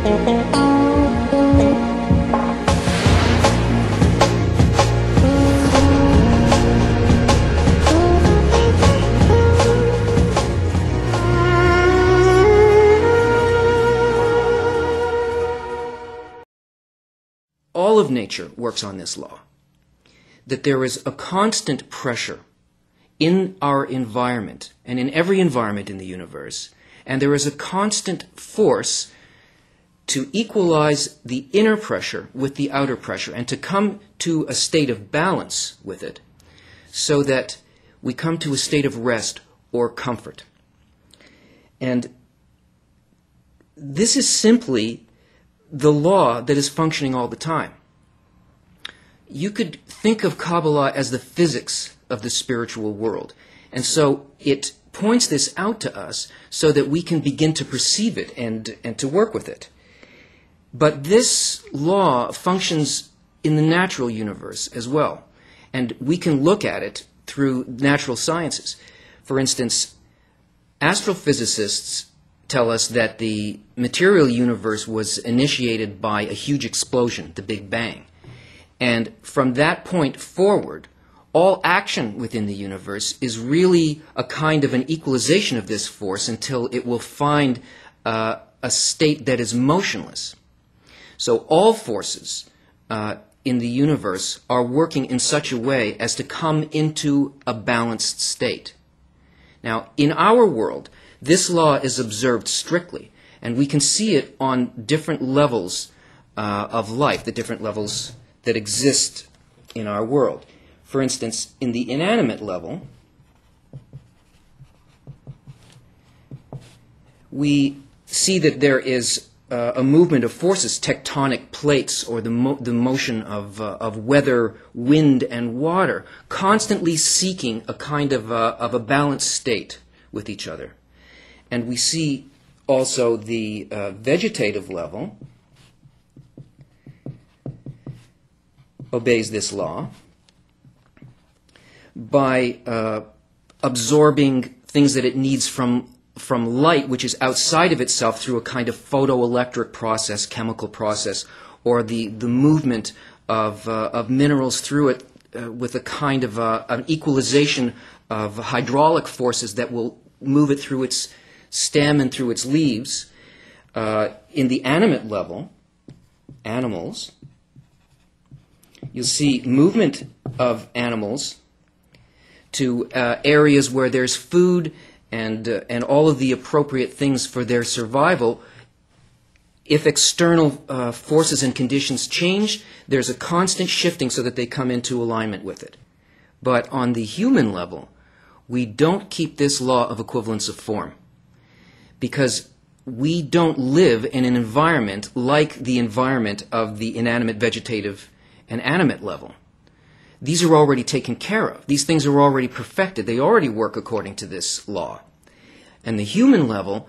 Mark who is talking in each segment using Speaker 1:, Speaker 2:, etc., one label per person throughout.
Speaker 1: All of nature works on this law, that there is a constant pressure in our environment and in every environment in the universe, and there is a constant force to equalize the inner pressure with the outer pressure and to come to a state of balance with it so that we come to a state of rest or comfort. And this is simply the law that is functioning all the time. You could think of Kabbalah as the physics of the spiritual world. And so it points this out to us so that we can begin to perceive it and to work with it. But this law functions in the natural universe as well. And we can look at it through natural sciences. For instance, astrophysicists tell us that the material universe was initiated by a huge explosion, the Big Bang. And from that point forward, all action within the universe is really a kind of an equalization of this force until it will find a state that is motionless. So all forces in the universe are working in such a way as to come into a balanced state. Now, in our world, this law is observed strictly, and we can see it on different levels of life, the different levels that exist in our world. For instance, in the inanimate level, we see that there is a movement of forces, tectonic plates, or the motion of weather, wind, and water, constantly seeking a kind of a balanced state with each other. And we see also the vegetative level obeys this law by absorbing things that it needs from light, which is outside of itself, through a kind of photoelectric process, chemical process, or the movement of minerals through it with a kind of an equalization of hydraulic forces that will move it through its stem and through its leaves. In the animate level, animals, you'll see movement of animals to areas where there's food and all of the appropriate things for their survival. If external forces and conditions change, there's a constant shifting so that they come into alignment with it. But on the human level, we don't keep this law of equivalence of form, because we don't live in an environment like the environment of the inanimate, vegetative, and animate level. These are already taken care of. These things are already perfected. They already work according to this law. And the human level,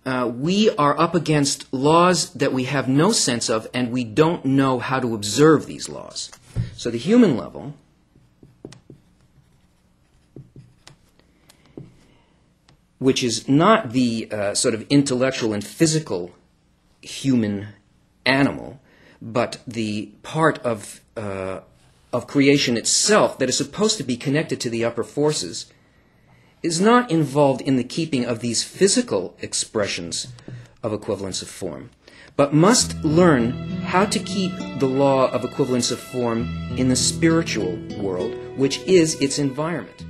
Speaker 1: we are up against laws that we have no sense of, and we don't know how to observe these laws. So the human level which is not the sort of intellectual and physical human animal, but the part of creation itself that is supposed to be connected to the upper forces, is not involved in the keeping of these physical expressions of equivalence of form, but must learn how to keep the law of equivalence of form in the spiritual world, which is its environment.